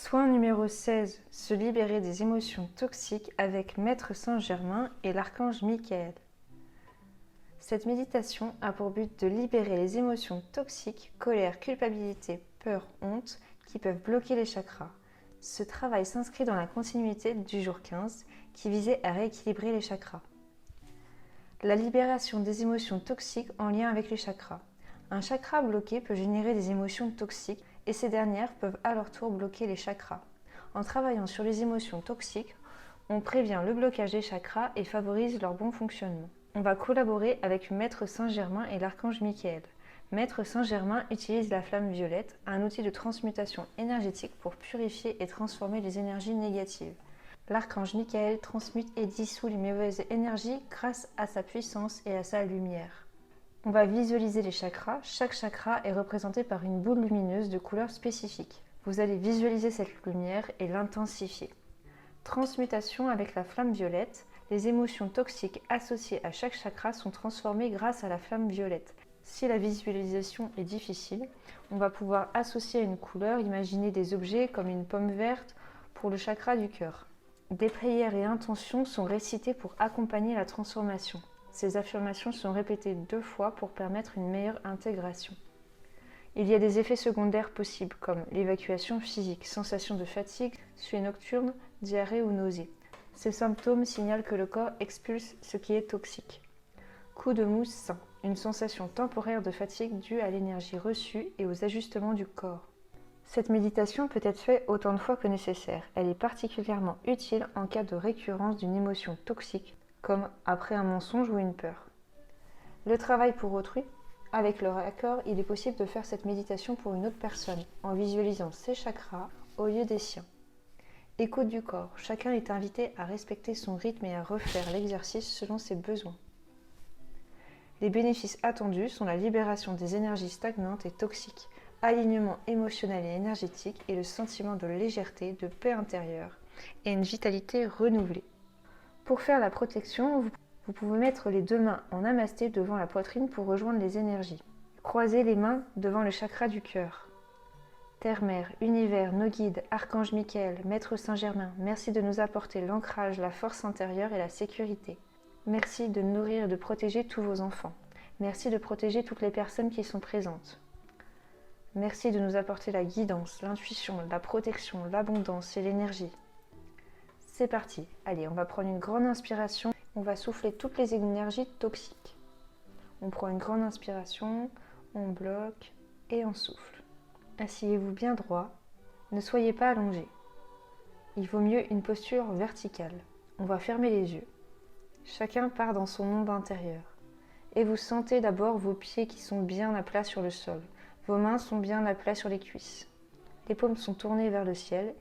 Soin numéro 16. Se libérer des émotions toxiques avec Maître Saint-Germain et l'archange Michael. Cette méditation a pour but de libérer les émotions toxiques, colère, culpabilité, peur, honte, qui peuvent bloquer les chakras. Ce travail s'inscrit dans la continuité du jour 15, qui visait à rééquilibrer les chakras. La libération des émotions toxiques en lien avec les chakras. Un chakra bloqué peut générer des émotions toxiques et ces dernières peuvent à leur tour bloquer les chakras. En travaillant sur les émotions toxiques, on prévient le blocage des chakras et favorise leur bon fonctionnement. On va collaborer avec Maître Saint-Germain et l'archange Michael. Maître Saint-Germain utilise la flamme violette, un outil de transmutation énergétique pour purifier et transformer les énergies négatives. L'archange Michael transmute et dissout les mauvaises énergies grâce à sa puissance et à sa lumière. On va visualiser les chakras. Chaque chakra est représenté par une boule lumineuse de couleur spécifique. Vous allez visualiser cette lumière et l'intensifier. Transmutation avec la flamme violette. Les émotions toxiques associées à chaque chakra sont transformées grâce à la flamme violette. Si la visualisation est difficile, on va pouvoir associer une couleur, imaginer des objets comme une pomme verte pour le chakra du cœur. Des prières et intentions sont récitées pour accompagner la transformation. Ces affirmations sont répétées 2 fois pour permettre une meilleure intégration. Il y a des effets secondaires possibles comme l'évacuation physique, sensation de fatigue, suie nocturne, diarrhée ou nausée. Ces symptômes signalent que le corps expulse ce qui est toxique. Coup de mousse sain, une sensation temporaire de fatigue due à l'énergie reçue et aux ajustements du corps. Cette méditation peut être faite autant de fois que nécessaire. Elle est particulièrement utile en cas de récurrence d'une émotion toxique, comme après un mensonge ou une peur. Le travail pour autrui. Avec leur accord, il est possible de faire cette méditation pour une autre personne, en visualisant ses chakras au lieu des siens. Écoute du corps. Chacun est invité à respecter son rythme et à refaire l'exercice selon ses besoins. Les bénéfices attendus sont la libération des énergies stagnantes et toxiques, alignement émotionnel et énergétique et le sentiment de légèreté, de paix intérieure et une vitalité renouvelée. Pour faire la protection, vous pouvez mettre les 2 mains en namasté devant la poitrine pour rejoindre les énergies. Croisez les mains devant le chakra du cœur. Terre-Mère, Univers, nos guides, Archange Michael, Maître Saint-Germain, merci de nous apporter l'ancrage, la force intérieure et la sécurité. Merci de nourrir et de protéger tous vos enfants. Merci de protéger toutes les personnes qui sont présentes. Merci de nous apporter la guidance, l'intuition, la protection, l'abondance et l'énergie. C'est parti. Allez, on va prendre une grande inspiration. On va souffler toutes les énergies toxiques. On prend une grande inspiration, on bloque et on souffle. Asseyez-vous bien droit. Ne soyez pas allongé. Il vaut mieux une posture verticale. On va fermer les yeux. Chacun part dans son monde intérieur. Et vous sentez d'abord vos pieds qui sont bien à plat sur le sol. Vos mains sont bien à plat sur les cuisses. Les paumes sont tournées vers le ciel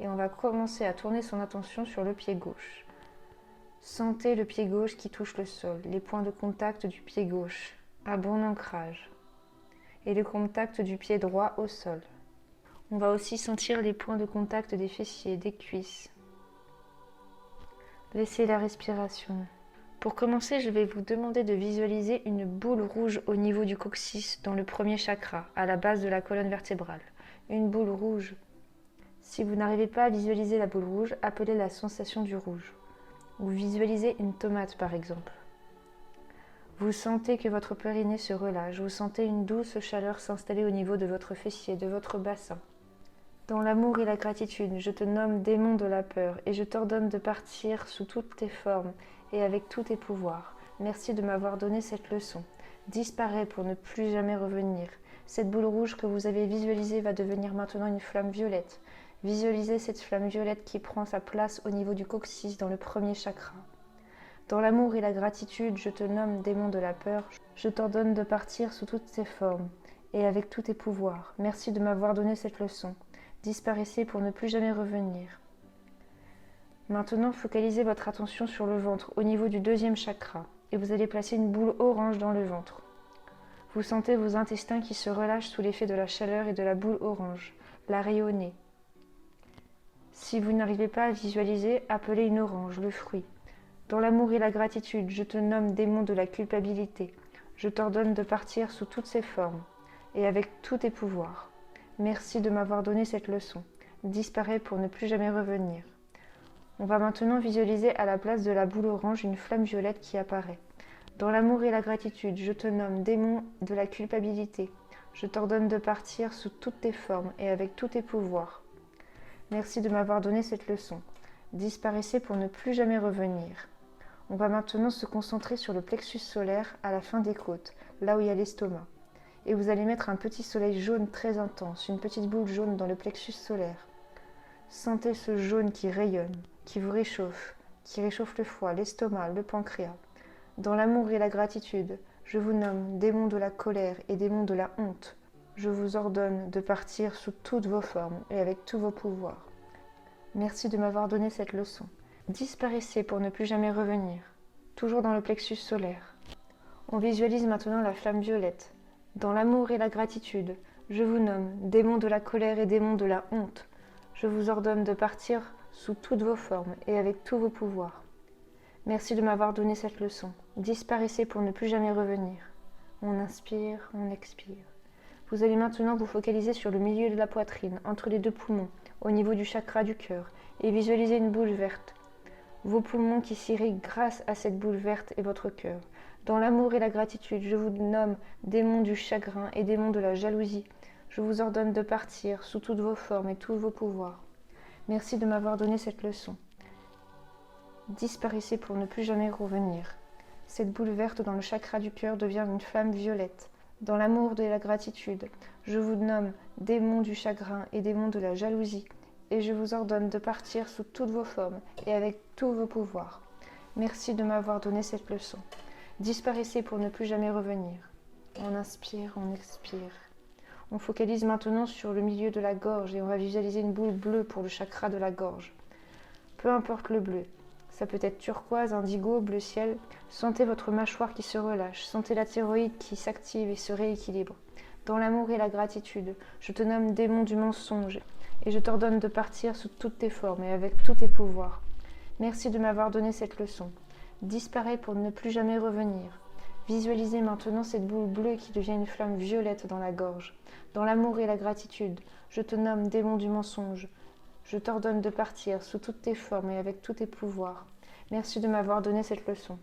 et on va commencer à tourner son attention sur le pied gauche. Sentez le pied gauche qui touche le sol, les points de contact du pied gauche, à bon ancrage, et le contact du pied droit au sol. On va aussi sentir les points de contact des fessiers, des cuisses. Laissez la respiration. Pour commencer, je vais vous demander de visualiser une boule rouge au niveau du coccyx dans le premier chakra, à la base de la colonne vertébrale. Une boule rouge. Si vous n'arrivez pas à visualiser la boule rouge, appelez la sensation du rouge. Ou visualisez une tomate par exemple. Vous sentez que votre périnée se relâche, vous sentez une douce chaleur s'installer au niveau de votre fessier, de votre bassin. Dans l'amour et la gratitude, je te nomme démon de la peur et je t'ordonne de partir sous toutes tes formes et avec tous tes pouvoirs. Merci de m'avoir donné cette leçon. Disparais pour ne plus jamais revenir. Cette boule rouge que vous avez visualisée va devenir maintenant une flamme violette. Visualisez cette flamme violette qui prend sa place au niveau du coccyx dans le premier chakra. Dans l'amour et la gratitude, je te nomme démon de la peur. Je t'ordonne de partir sous toutes tes formes et avec tous tes pouvoirs. Merci de m'avoir donné cette leçon. Disparaissez pour ne plus jamais revenir. Maintenant, focalisez votre attention sur le ventre, au niveau du 2e chakra, et vous allez placer une boule orange dans le ventre. Vous sentez vos intestins qui se relâchent sous l'effet de la chaleur et de la boule orange. La rayonnez. Si vous n'arrivez pas à visualiser, appelez une orange, le fruit. Dans l'amour et la gratitude, je te nomme démon de la culpabilité. Je t'ordonne de partir sous toutes ses formes et avec tous tes pouvoirs. Merci de m'avoir donné cette leçon. disparaît pour ne plus jamais revenir. On va maintenant visualiser à la place de la boule orange une flamme violette qui apparaît. Dans l'amour et la gratitude, je te nomme démon de la culpabilité. Je t'ordonne de partir sous toutes tes formes et avec tous tes pouvoirs. Merci de m'avoir donné cette leçon. Disparaissez pour ne plus jamais revenir. On va maintenant se concentrer sur le plexus solaire à la fin des côtes, là où il y a l'estomac. Et vous allez mettre un petit soleil jaune très intense, une petite boule jaune dans le plexus solaire. Sentez ce jaune qui rayonne, qui vous réchauffe, qui réchauffe le foie, l'estomac, le pancréas. Dans l'amour et la gratitude, je vous nomme démon de la colère et démon de la honte. Je vous ordonne de partir sous toutes vos formes et avec tous vos pouvoirs. Merci de m'avoir donné cette leçon. Disparaissez pour ne plus jamais revenir, toujours dans le plexus solaire. On visualise maintenant la flamme violette. Dans l'amour et la gratitude, je vous nomme démon de la colère et démon de la honte. Je vous ordonne de partir sous toutes vos formes et avec tous vos pouvoirs. Merci de m'avoir donné cette leçon. Disparaissez pour ne plus jamais revenir. On inspire, on expire. Vous allez maintenant vous focaliser sur le milieu de la poitrine, entre les deux poumons, au niveau du chakra du cœur, et visualiser une boule verte. Vos poumons qui s'irriguent grâce à cette boule verte et votre cœur. Dans l'amour et la gratitude, je vous nomme démon du chagrin et démon de la jalousie. Je vous ordonne de partir sous toutes vos formes et tous vos pouvoirs. Merci de m'avoir donné cette leçon. Disparaissez pour ne plus jamais revenir. Cette boule verte dans le chakra du cœur devient une flamme violette. Dans l'amour et la gratitude, je vous nomme démon du chagrin et démon de la jalousie, et je vous ordonne de partir sous toutes vos formes et avec tous vos pouvoirs. Merci de m'avoir donné cette leçon. Disparaissez pour ne plus jamais revenir. On inspire, on expire. On focalise maintenant sur le milieu de la gorge et on va visualiser une boule bleue pour le chakra de la gorge. Peu importe le bleu, ça peut être turquoise, indigo, bleu ciel. Sentez votre mâchoire qui se relâche, sentez la thyroïde qui s'active et se rééquilibre. Dans l'amour et la gratitude, je te nomme démon du mensonge et je t'ordonne de partir sous toutes tes formes et avec tous tes pouvoirs. Merci de m'avoir donné cette leçon. Disparaît pour ne plus jamais revenir. Visualisez maintenant cette boule bleue qui devient une flamme violette dans la gorge. Dans l'amour et la gratitude, je te nomme démon du mensonge. Je t'ordonne de partir sous toutes tes formes et avec tous tes pouvoirs. Merci de m'avoir donné cette leçon.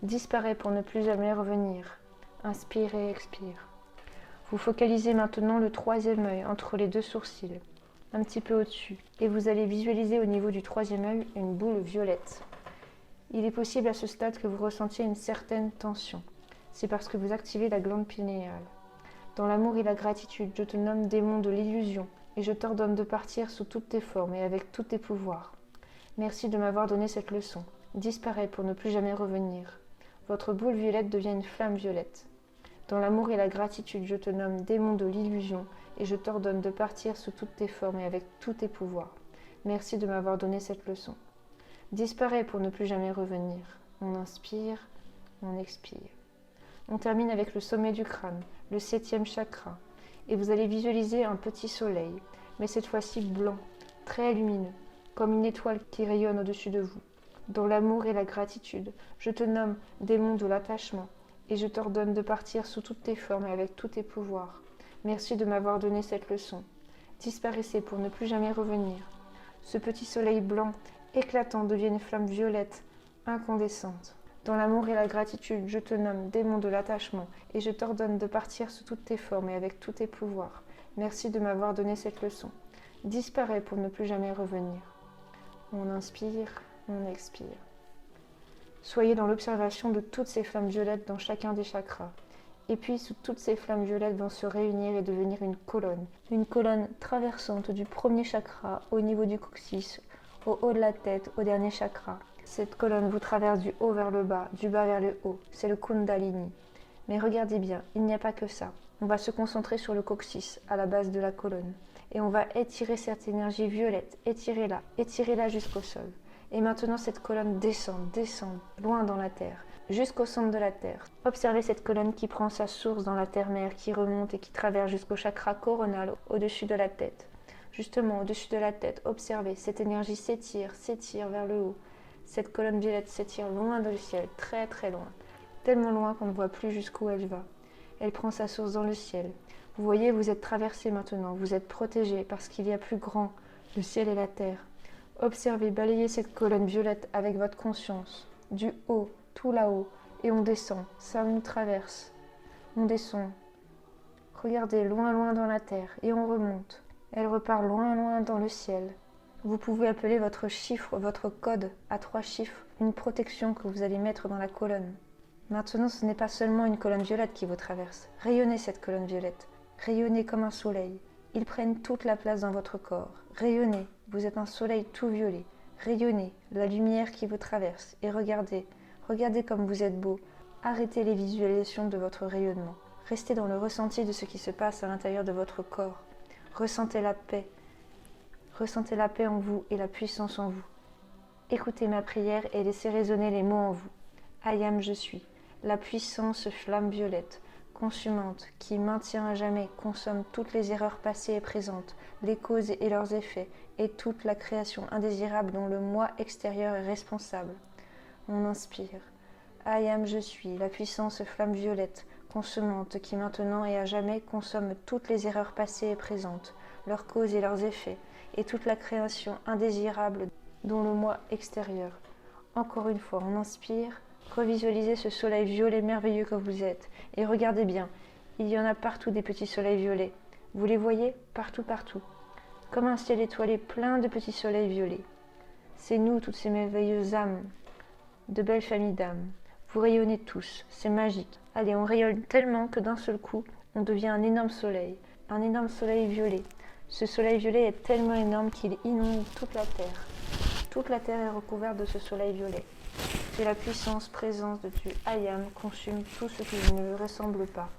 Disparaît pour ne plus jamais revenir. Inspire et expire. Vous focalisez maintenant le troisième œil entre les deux sourcils, un petit peu au-dessus, et vous allez visualiser au niveau du troisième œil une boule violette. Il est possible à ce stade que vous ressentiez une certaine tension. C'est parce que vous activez la glande pinéale. Dans l'amour et la gratitude, je te nomme démon de l'illusion et je t'ordonne de partir sous toutes tes formes et avec tous tes pouvoirs. Merci de m'avoir donné cette leçon. Disparaît pour ne plus jamais revenir. Votre boule violette devient une flamme violette. Dans l'amour et la gratitude, je te nomme démon de l'illusion et je t'ordonne de partir sous toutes tes formes et avec tous tes pouvoirs. Merci de m'avoir donné cette leçon. Disparaît pour ne plus jamais revenir. On inspire, on expire. On termine avec le sommet du crâne, le 7e chakra. Et vous allez visualiser un petit soleil, mais cette fois-ci blanc, très lumineux, comme une étoile qui rayonne au-dessus de vous. Dans l'amour et la gratitude, je te nomme démon de l'attachement et je t'ordonne de partir sous toutes tes formes et avec tous tes pouvoirs. Merci de m'avoir donné cette leçon. Disparaissez pour ne plus jamais revenir. Ce petit soleil blanc éclatant devient une flamme violette, incandescente. Dans l'amour et la gratitude, je te nomme démon de l'attachement et je t'ordonne de partir sous toutes tes formes et avec tous tes pouvoirs. Merci de m'avoir donné cette leçon. Disparaît pour ne plus jamais revenir. On inspire, on expire. Soyez dans l'observation de toutes ces flammes violettes dans chacun des chakras. Et puis, sous toutes ces flammes violettes vont se réunir et devenir une colonne traversante du premier chakra au niveau du coccyx, au haut de la tête, au dernier chakra. Cette colonne vous traverse du haut vers le bas, du bas vers le haut. C'est le Kundalini. Mais regardez bien, il n'y a pas que ça. On va se concentrer sur le coccyx, à la base de la colonne. Et on va étirer cette énergie violette. Étirez-la jusqu'au sol. Et maintenant, cette colonne descend, loin dans la terre, jusqu'au centre de la terre. Observez cette colonne qui prend sa source dans la terre-mère, qui remonte et qui traverse jusqu'au chakra coronal, au-dessus de la tête. Justement, au-dessus de la tête, observez, cette énergie s'étire vers le haut. Cette colonne violette s'étire loin dans le ciel, très très loin. Tellement loin qu'on ne voit plus jusqu'où elle va. Elle prend sa source dans le ciel. Vous voyez, vous êtes traversé maintenant, vous êtes protégé parce qu'il y a plus grand, le ciel et la terre. Observez, balayez cette colonne violette avec votre conscience, du haut, tout là-haut, et on descend, ça nous traverse. On descend. Regardez loin loin dans la terre, et on remonte. Elle repart loin loin dans le ciel. Vous pouvez appeler votre chiffre, votre code à 3 chiffres, une protection que vous allez mettre dans la colonne. Maintenant, ce n'est pas seulement une colonne violette qui vous traverse. Rayonnez cette colonne violette. Rayonnez comme un soleil. Ils prennent toute la place dans votre corps. Rayonnez, vous êtes un soleil tout violet. Rayonnez la lumière qui vous traverse et regardez, regardez comme vous êtes beau. Arrêtez les visualisations de votre rayonnement. Restez dans le ressenti de ce qui se passe à l'intérieur de votre corps. Ressentez la paix. Ressentez la paix en vous et la puissance en vous. Écoutez ma prière et laissez résonner les mots en vous. I am, je suis, la puissance flamme violette, consumante, qui maintient à jamais, consomme toutes les erreurs passées et présentes, les causes et leurs effets, et toute la création indésirable dont le moi extérieur est responsable. On inspire. I am, je suis, la puissance flamme violette, consumante, qui maintenant et à jamais consomme toutes les erreurs passées et présentes, leurs causes et leurs effets, et toute la création indésirable dont le moi extérieur. Encore une fois, on inspire. Revisualisez ce soleil violet merveilleux que vous êtes. Et regardez bien, il y en a partout des petits soleils violets. Vous les voyez partout, partout. Comme un ciel étoilé plein de petits soleils violets. C'est nous, toutes ces merveilleuses âmes, de belles familles d'âmes. Vous rayonnez tous, c'est magique. Allez, on rayonne tellement que d'un seul coup, on devient un énorme soleil violet. Ce soleil violet est tellement énorme qu'il inonde toute la terre. Toute la terre est recouverte de ce soleil violet. Que la puissance présence de Dieu I am consume tout ce qui ne lui ressemble pas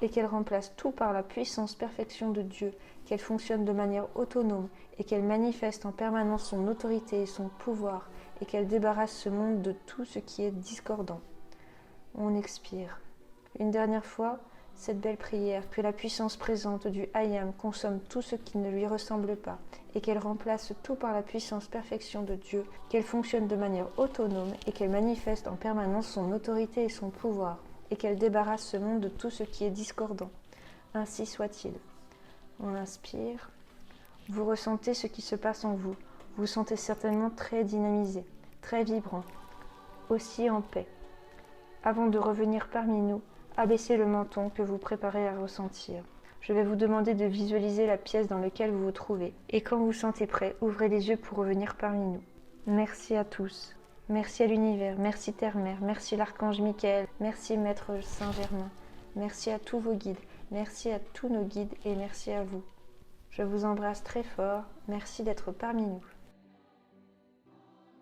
et qu'elle remplace tout par la puissance perfection de Dieu, qu'elle fonctionne de manière autonome et qu'elle manifeste en permanence son autorité et son pouvoir et qu'elle débarrasse ce monde de tout ce qui est discordant. On expire. Une dernière fois, cette belle prière, que la puissance présente du I am consomme tout ce qui ne lui ressemble pas et qu'elle remplace tout par la puissance perfection de Dieu, qu'elle fonctionne de manière autonome et qu'elle manifeste en permanence son autorité et son pouvoir et qu'elle débarrasse ce monde de tout ce qui est discordant. Ainsi soit-il. On inspire. Vous ressentez ce qui se passe en vous. Vous vous sentez certainement très dynamisé, très vibrant, aussi en paix. Avant de revenir parmi nous, abaissez le menton que vous préparez à ressentir. Je vais vous demander de visualiser la pièce dans laquelle vous vous trouvez. Et quand vous vous sentez prêt, ouvrez les yeux pour revenir parmi nous. Merci à tous. Merci à l'univers. Merci Terre-Mère. Merci l'Archange Michael. Merci Maître Saint-Germain. Merci à tous vos guides. Merci à tous nos guides et merci à vous. Je vous embrasse très fort. Merci d'être parmi nous.